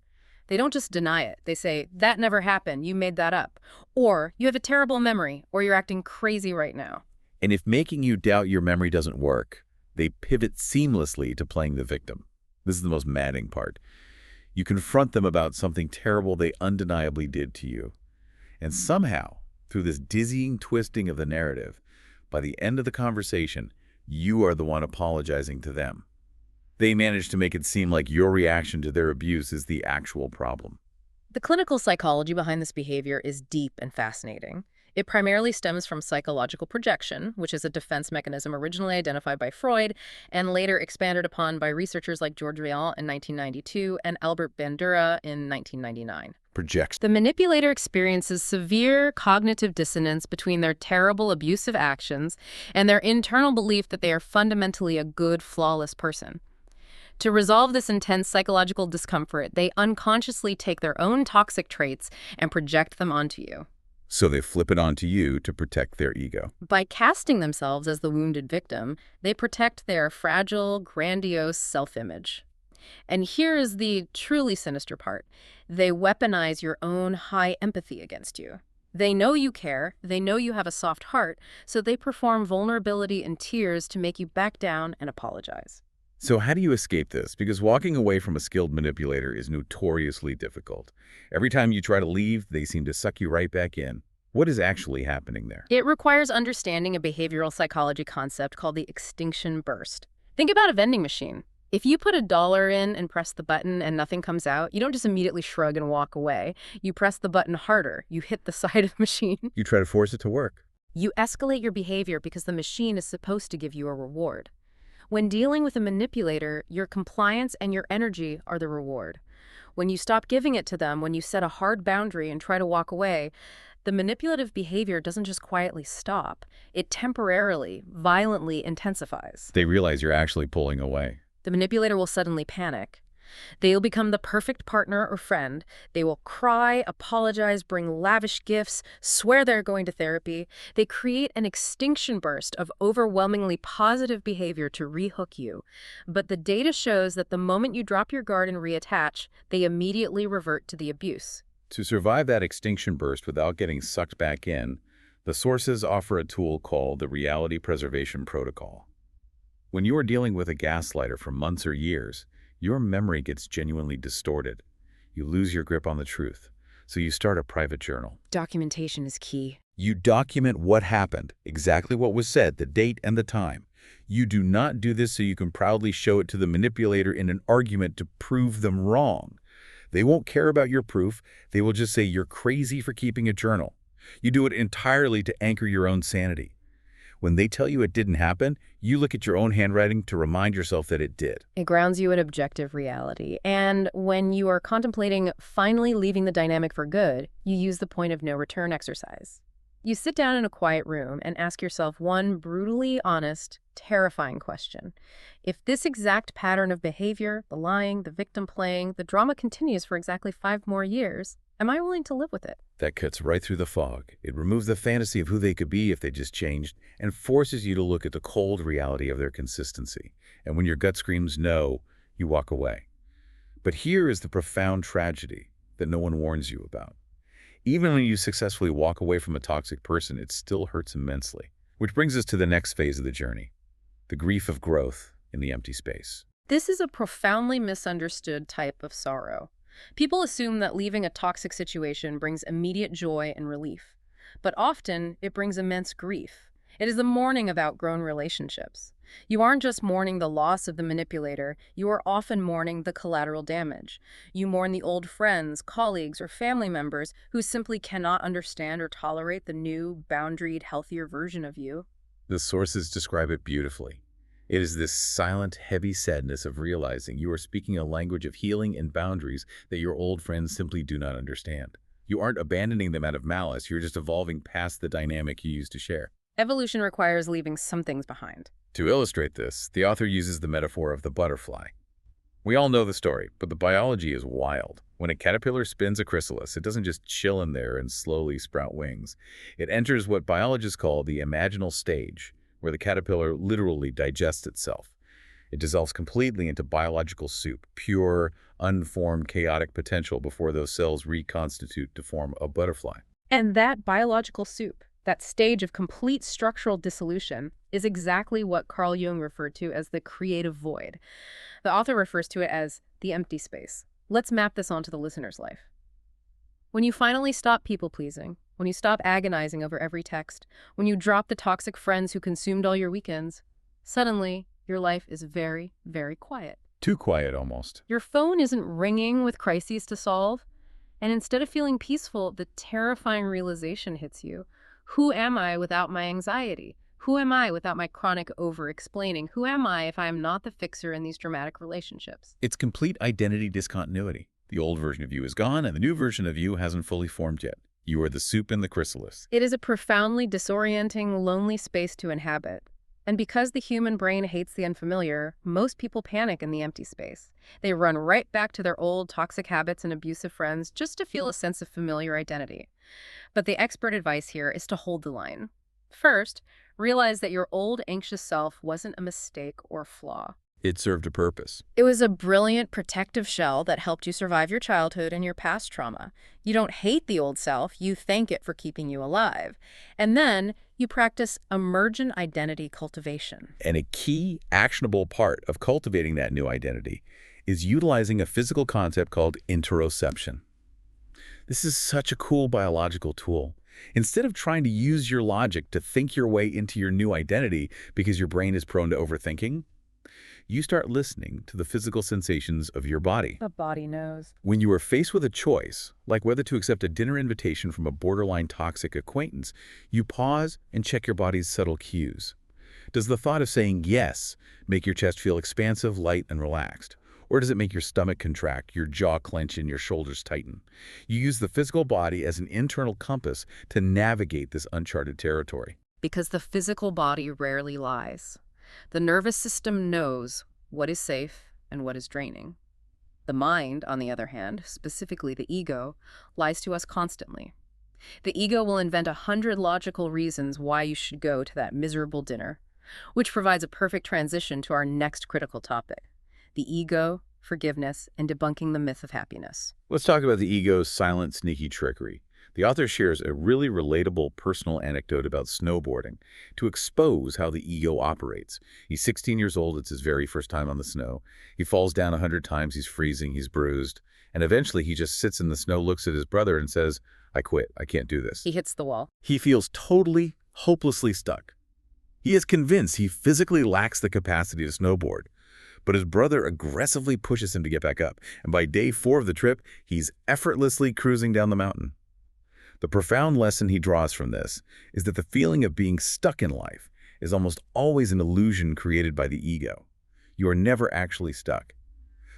they don't just deny it. They say, "That never happened, you made that up." Or, "You have a terrible memory," or "You're acting crazy right now." And if making you doubt your memory doesn't work, they pivot seamlessly to playing the victim. This is the most maddening part. You confront them about something terrible they undeniably did to you. And somehow, through this dizzying twisting of the narrative, by the end of the conversation, you are the one apologizing to them. They manage to make it seem like your reaction to their abuse is the actual problem. The clinical psychology behind this behavior is deep and fascinating. It primarily stems from psychological projection, which is a defense mechanism originally identified by Freud and later expanded upon by researchers like George Rial in 1992 and Albert Bandura in 1999. Projection. The manipulator experiences severe cognitive dissonance between their terrible abusive actions and their internal belief that they are fundamentally a good, flawless person. To resolve this intense psychological discomfort, they unconsciously take their own toxic traits and project them onto you. So they flip it onto you to protect their ego. By casting themselves as the wounded victim, they protect their fragile, grandiose self-image. And here is the truly sinister part. They weaponize your own high empathy against you. They know you care, they know you have a soft heart, so they perform vulnerability and tears to make you back down and apologize. So how do you escape this? Because walking away from a skilled manipulator is notoriously difficult. Every time you try to leave, they seem to suck you right back in. What is actually happening there? It requires understanding a behavioral psychology concept called the extinction burst. Think about a vending machine. If you put $1 in and press the button and nothing comes out, you don't just immediately shrug and walk away. You press the button harder. You hit the side of the machine. You try to force it to work. You escalate your behavior because the machine is supposed to give you a reward. When dealing with a manipulator, your compliance and your energy are the reward. When you stop giving it to them, when you set a hard boundary and try to walk away, the manipulative behavior doesn't just quietly stop. It temporarily, violently intensifies. They realize you're actually pulling away. The manipulator will suddenly panic. They'll become the perfect partner or friend. They will cry, apologize, bring lavish gifts, swear they're going to therapy. They create an extinction burst of overwhelmingly positive behavior to rehook you. But the data shows that the moment you drop your guard and reattach, they immediately revert to the abuse. To survive that extinction burst without getting sucked back in, the sources offer a tool called the Reality Preservation Protocol. When you are dealing with a gaslighter for months or years, your memory gets genuinely distorted. You lose your grip on the truth. So you start a private journal. Documentation is key. You document what happened, exactly what was said, the date and the time. You do not do this so you can proudly show it to the manipulator in an argument to prove them wrong. They won't care about your proof. They will just say you're crazy for keeping a journal. You do it entirely to anchor your own sanity. When they tell you it didn't happen, you look at your own handwriting to remind yourself that it did. It grounds you in objective reality. And when you are contemplating finally leaving the dynamic for good, you use the point of no return exercise. You sit down in a quiet room and ask yourself one brutally honest, terrifying question. If this exact pattern of behavior, the lying, the victim playing, the drama continues for exactly 5 more years, am I willing to live with it? That cuts right through the fog. It removes the fantasy of who they could be if they just changed and forces you to look at the cold reality of their consistency. And when your gut screams no, you walk away. But here is the profound tragedy that no one warns you about. Even when you successfully walk away from a toxic person, it still hurts immensely. Which brings us to the next phase of the journey, the grief of growth in the empty space. This is a profoundly misunderstood type of sorrow. People assume that leaving a toxic situation brings immediate joy and relief. But often, it brings immense grief. It is the mourning of outgrown relationships. You aren't just mourning the loss of the manipulator, you are often mourning the collateral damage. You mourn the old friends, colleagues, or family members who simply cannot understand or tolerate the new, boundaried, healthier version of you. The sources describe it beautifully. It is this silent, heavy sadness of realizing you are speaking a language of healing and boundaries that your old friends simply do not understand. You aren't abandoning them out of malice, you're just evolving past the dynamic you used to share. Evolution requires leaving some things behind. To illustrate this, the author uses the metaphor of the butterfly. We all know the story, but the biology is wild. When a caterpillar spins a chrysalis, it doesn't just chill in there and slowly sprout wings. It enters what biologists call the imaginal stage, where the caterpillar literally digests itself. It dissolves completely into biological soup, pure, unformed, chaotic potential before those cells reconstitute to form a butterfly. And that biological soup, that stage of complete structural dissolution, is exactly what Carl Jung referred to as the creative void. The author refers to it as the empty space. Let's map this onto the listener's life. When you finally stop people-pleasing, when you stop agonizing over every text, when you drop the toxic friends who consumed all your weekends, suddenly your life is very, very quiet. Too quiet, almost. Your phone isn't ringing with crises to solve, and instead of feeling peaceful, the terrifying realization hits you. Who am I without my anxiety? Who am I without my chronic over-explaining? Who am I if I am not the fixer in these dramatic relationships? It's complete identity discontinuity. The old version of you is gone, and the new version of you hasn't fully formed yet. You are the soup in the chrysalis. It is a profoundly disorienting, lonely space to inhabit. And because the human brain hates the unfamiliar, most people panic in the empty space. They run right back to their old toxic habits and abusive friends just to feel a sense of familiar identity. But the expert advice here is to hold the line. First, realize that your old anxious self wasn't a mistake or flaw. It served a purpose. It was a brilliant protective shell that helped you survive your childhood and your past trauma. You don't hate the old self, you thank it for keeping you alive. And then you practice emergent identity cultivation. And a key, actionable part of cultivating that new identity is utilizing a physical concept called interoception. This is such a cool biological tool. Instead of trying to use your logic to think your way into your new identity because your brain is prone to overthinking, you start listening to the physical sensations of your body. The body knows. When you are faced with a choice, like whether to accept a dinner invitation from a borderline toxic acquaintance, you pause and check your body's subtle cues. Does the thought of saying yes make your chest feel expansive, light, and relaxed? Or does it make your stomach contract, your jaw clench, and your shoulders tighten? You use the physical body as an internal compass to navigate this uncharted territory. Because the physical body rarely lies. The nervous system knows what is safe and what is draining. The mind, on the other hand, specifically the ego, lies to us constantly. The ego will invent 100 logical reasons why you should go to that miserable dinner, which provides a perfect transition to our next critical topic: the ego, forgiveness, and debunking the myth of happiness. Let's talk about the ego's silent, sneaky trickery. The author shares a really relatable personal anecdote about snowboarding to expose how the ego operates. He's 16 years old. It's his very first time on the snow. He falls down 100 times. He's freezing. He's bruised. And eventually he just sits in the snow, looks at his brother, and says, "I quit. I can't do this." He hits the wall. He feels totally, hopelessly stuck. He is convinced he physically lacks the capacity to snowboard. But his brother aggressively pushes him to get back up. And by day 4 of the trip, he's effortlessly cruising down the mountain. The profound lesson he draws from this is that the feeling of being stuck in life is almost always an illusion created by the ego. You are never actually stuck.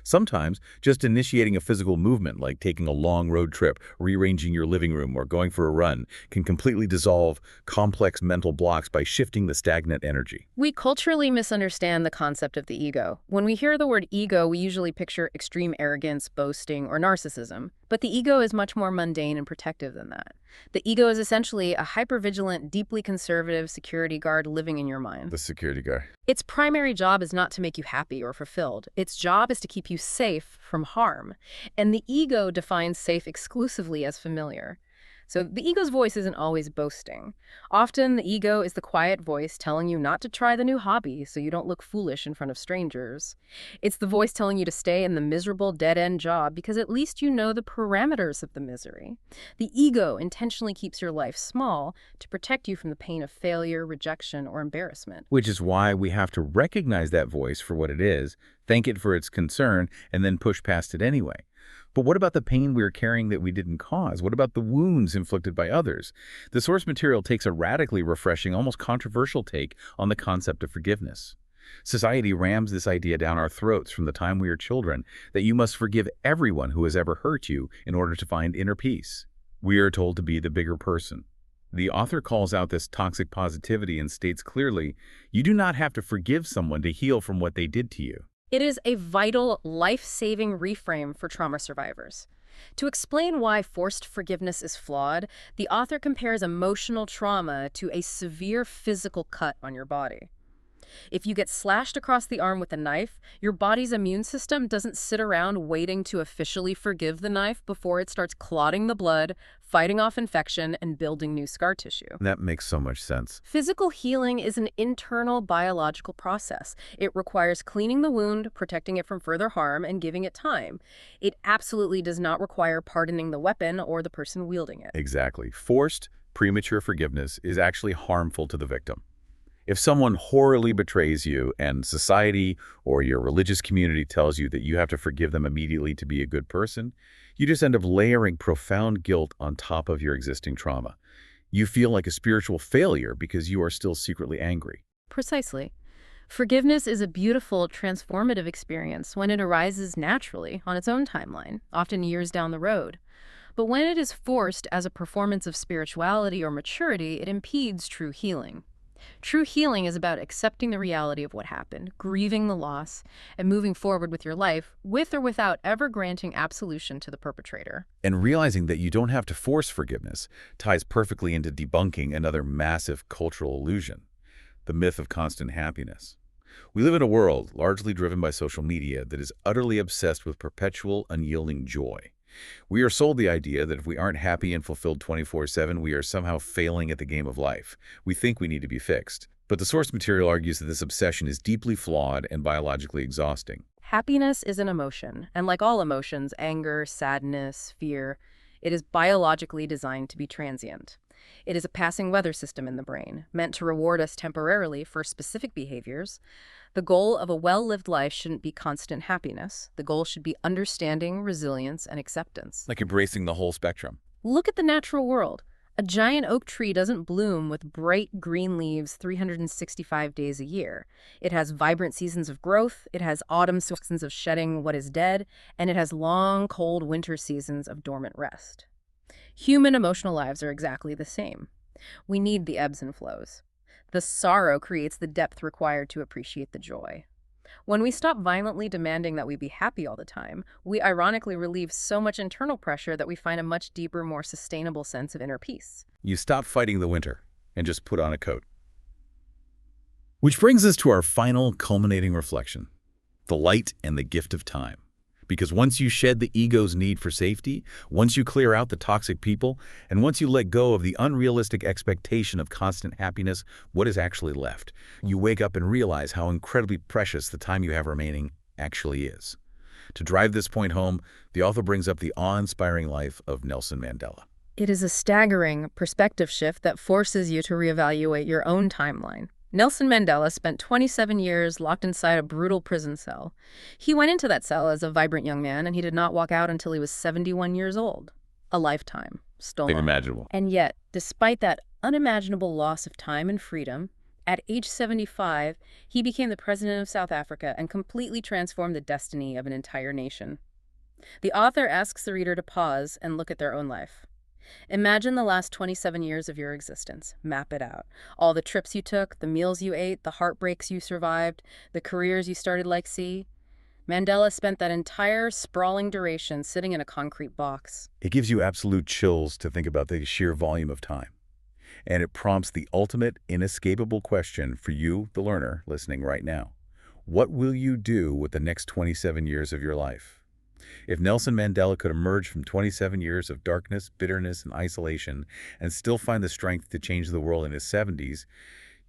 Sometimes, just initiating a physical movement like taking a long road trip, rearranging your living room, or going for a run can completely dissolve complex mental blocks by shifting the stagnant energy. We culturally misunderstand the concept of the ego. When we hear the word ego, we usually picture extreme arrogance, boasting, or narcissism. But the ego is much more mundane and protective than that. The ego is essentially a hypervigilant, deeply conservative security guard living in your mind. The security guard. Its primary job is not to make you happy or fulfilled. Its job is to keep you safe from harm. And the ego defines safe exclusively as familiar. So the ego's voice isn't always boasting. Often the ego is the quiet voice telling you not to try the new hobby so you don't look foolish in front of strangers. It's the voice telling you to stay in the miserable dead-end job because at least you know the parameters of the misery. The ego intentionally keeps your life small to protect you from the pain of failure, rejection, or embarrassment. Which is why we have to recognize that voice for what it is, thank it for its concern, and then push past it anyway. But what about the pain we're carrying that we didn't cause? What about the wounds inflicted by others? The source material takes a radically refreshing, almost controversial take on the concept of forgiveness. Society rams this idea down our throats from the time we are children that you must forgive everyone who has ever hurt you in order to find inner peace. We are told to be the bigger person. The author calls out this toxic positivity and states clearly, you do not have to forgive someone to heal from what they did to you. It is a vital, life-saving reframe for trauma survivors. To explain why forced forgiveness is flawed, the author compares emotional trauma to a severe physical cut on your body. If you get slashed across the arm with a knife, your body's immune system doesn't sit around waiting to officially forgive the knife before it starts clotting the blood, fighting off infection, and building new scar tissue. That makes so much sense. Physical healing is an internal biological process. It requires cleaning the wound, protecting it from further harm, and giving it time. It absolutely does not require pardoning the weapon or the person wielding it. Exactly. Forced, premature forgiveness is actually harmful to the victim. If someone horribly betrays you and society or your religious community tells you that you have to forgive them immediately to be a good person, you just end up layering profound guilt on top of your existing trauma. You feel like a spiritual failure because you are still secretly angry. Precisely. Forgiveness is a beautiful, transformative experience when it arises naturally on its own timeline, often years down the road. But when it is forced as a performance of spirituality or maturity, it impedes true healing. True healing is about accepting the reality of what happened, grieving the loss, and moving forward with your life, with or without ever granting absolution to the perpetrator. And realizing that you don't have to force forgiveness ties perfectly into debunking another massive cultural illusion, the myth of constant happiness. We live in a world largely driven by social media that is utterly obsessed with perpetual, unyielding joy. We are sold the idea that if we aren't happy and fulfilled 24/7, we are somehow failing at the game of life. We think we need to be fixed. But the source material argues that this obsession is deeply flawed and biologically exhausting. Happiness is an emotion, and like all emotions, anger, sadness, fear, it is biologically designed to be transient. It is a passing weather system in the brain, meant to reward us temporarily for specific behaviors. The goal of a well-lived life shouldn't be constant happiness. The goal should be understanding, resilience, and acceptance. Like embracing the whole spectrum. Look at the natural world. A giant oak tree doesn't bloom with bright green leaves 365 days a year. It has vibrant seasons of growth, it has autumn seasons of shedding what is dead, and it has long, cold winter seasons of dormant rest. Human emotional lives are exactly the same. We need the ebbs and flows. The sorrow creates the depth required to appreciate the joy. When we stop violently demanding that we be happy all the time, we ironically relieve so much internal pressure that we find a much deeper, more sustainable sense of inner peace. You stop fighting the winter and just put on a coat. Which brings us to our final culminating reflection, the light and the gift of time. Because once you shed the ego's need for safety, once you clear out the toxic people, and once you let go of the unrealistic expectation of constant happiness, what is actually left? You wake up and realize how incredibly precious the time you have remaining actually is. To drive this point home, the author brings up the awe-inspiring life of Nelson Mandela. It is a staggering perspective shift that forces you to reevaluate your own timeline. Nelson Mandela spent 27 years locked inside a brutal prison cell. He went into that cell as a vibrant young man, and he did not walk out until he was 71 years old. A lifetime stolen. Unimaginable. And yet, despite that unimaginable loss of time and freedom, at age 75, he became the president of South Africa and completely transformed the destiny of an entire nation. The author asks the reader to pause and look at their own life. Imagine the last 27 years of your existence. Map it out. All the trips you took, the meals you ate, the heartbreaks you survived, the careers you started like C. Mandela spent that entire sprawling duration sitting in a concrete box. It gives you absolute chills to think about the sheer volume of time. And it prompts the ultimate, inescapable question for you, the learner, listening right now. What will you do with the next 27 years of your life? If Nelson Mandela could emerge from 27 years of darkness, bitterness, and isolation and still find the strength to change the world in his 70s,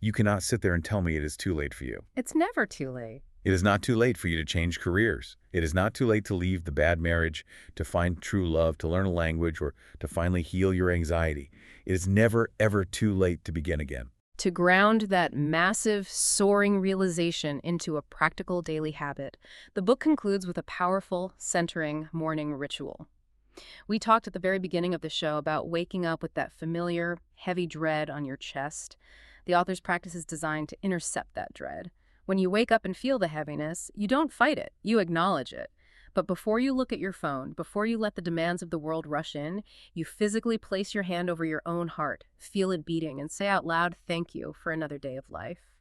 you cannot sit there and tell me it is too late for you. It's never too late. It is not too late for you to change careers. It is not too late to leave the bad marriage, to find true love, to learn a language, or to finally heal your anxiety. It is never, ever too late to begin again. To ground that massive, soaring realization into a practical daily habit, the book concludes with a powerful, centering morning ritual. We talked at the very beginning of the show about waking up with that familiar, heavy dread on your chest. The author's practice is designed to intercept that dread. When you wake up and feel the heaviness, you don't fight it, you acknowledge it. But before you look at your phone, before you let the demands of the world rush in, you physically place your hand over your own heart, feel it beating, and say out loud, "Thank you for another day of life."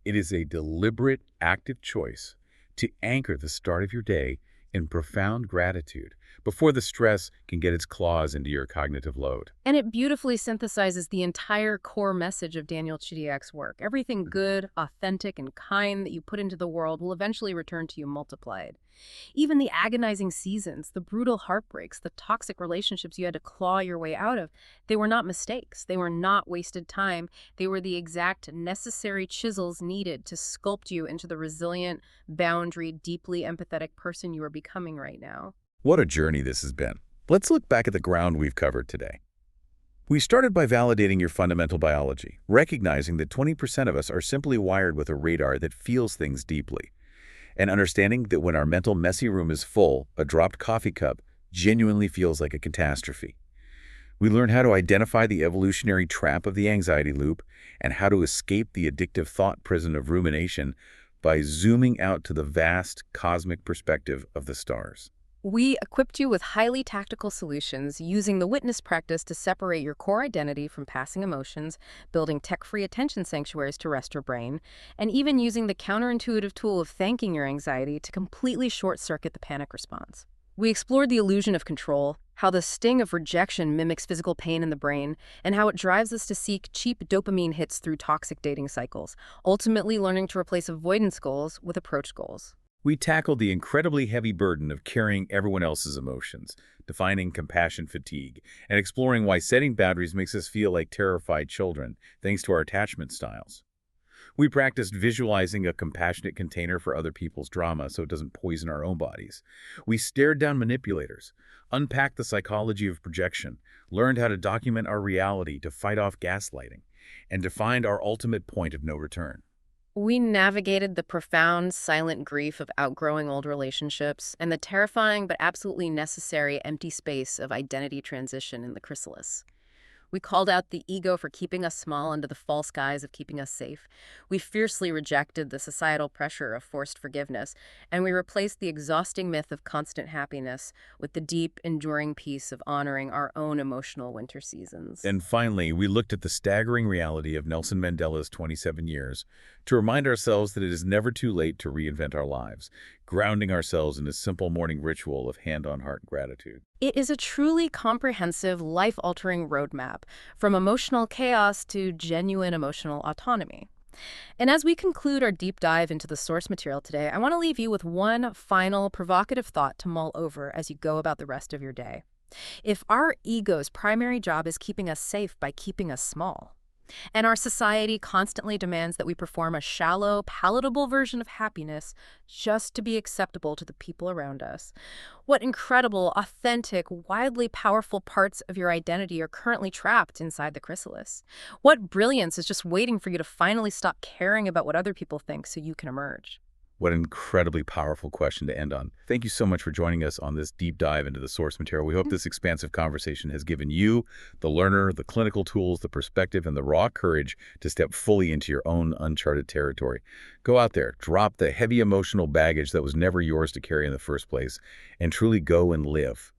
It is a deliberate, active choice to anchor the start of your day in profound gratitude before the stress can get its claws into your cognitive load. And it beautifully synthesizes the entire core message of Daniel Chidiac's work. Everything good, authentic, and kind that you put into the world will eventually return to you multiplied. Even the agonizing seasons, the brutal heartbreaks, the toxic relationships you had to claw your way out of, they were not mistakes. They were not wasted time. They were the exact necessary chisels needed to sculpt you into the resilient, boundary, deeply empathetic person you are becoming right now. What a journey this has been. Let's look back at the ground we've covered today. We started by validating your fundamental biology, recognizing that 20% of us are simply wired with a radar that feels things deeply, and understanding that when our mental messy room is full, a dropped coffee cup genuinely feels like a catastrophe. We learned how to identify the evolutionary trap of the anxiety loop and how to escape the addictive thought prison of rumination by zooming out to the vast cosmic perspective of the stars. We equipped you with highly tactical solutions using the witness practice to separate your core identity from passing emotions, building tech-free attention sanctuaries to rest your brain, and even using the counterintuitive tool of thanking your anxiety to completely short-circuit the panic response. We explored the illusion of control, how the sting of rejection mimics physical pain in the brain, and how it drives us to seek cheap dopamine hits through toxic dating cycles, ultimately learning to replace avoidance goals with approach goals. We tackled the incredibly heavy burden of carrying everyone else's emotions, defining compassion fatigue, and exploring why setting boundaries makes us feel like terrified children, thanks to our attachment styles. We practiced visualizing a compassionate container for other people's drama so it doesn't poison our own bodies. We stared down manipulators, unpacked the psychology of projection, learned how to document our reality to fight off gaslighting, and defined our ultimate point of no return. We navigated the profound, silent grief of outgrowing old relationships and the terrifying but absolutely necessary empty space of identity transition in the chrysalis. We called out the ego for keeping us small under the false guise of keeping us safe. We fiercely rejected the societal pressure of forced forgiveness, and we replaced the exhausting myth of constant happiness with the deep, enduring peace of honoring our own emotional winter seasons. And finally, we looked at the staggering reality of Nelson Mandela's 27 years to remind ourselves that it is never too late to reinvent our lives, grounding ourselves in a simple morning ritual of hand-on-heart gratitude. It is a truly comprehensive, life-altering roadmap, from emotional chaos to genuine emotional autonomy. And as we conclude our deep dive into the source material today, I want to leave you with one final provocative thought to mull over as you go about the rest of your day. If our ego's primary job is keeping us safe by keeping us small, and our society constantly demands that we perform a shallow, palatable version of happiness just to be acceptable to the people around us, what incredible, authentic, wildly powerful parts of your identity are currently trapped inside the chrysalis? What brilliance is just waiting for you to finally stop caring about what other people think so you can emerge? What an incredibly powerful question to end on. Thank you so much for joining us on this deep dive into the source material. We hope this expansive conversation has given you, the learner, the clinical tools, the perspective, and the raw courage to step fully into your own uncharted territory. Go out there, drop the heavy emotional baggage that was never yours to carry in the first place, and truly go and live.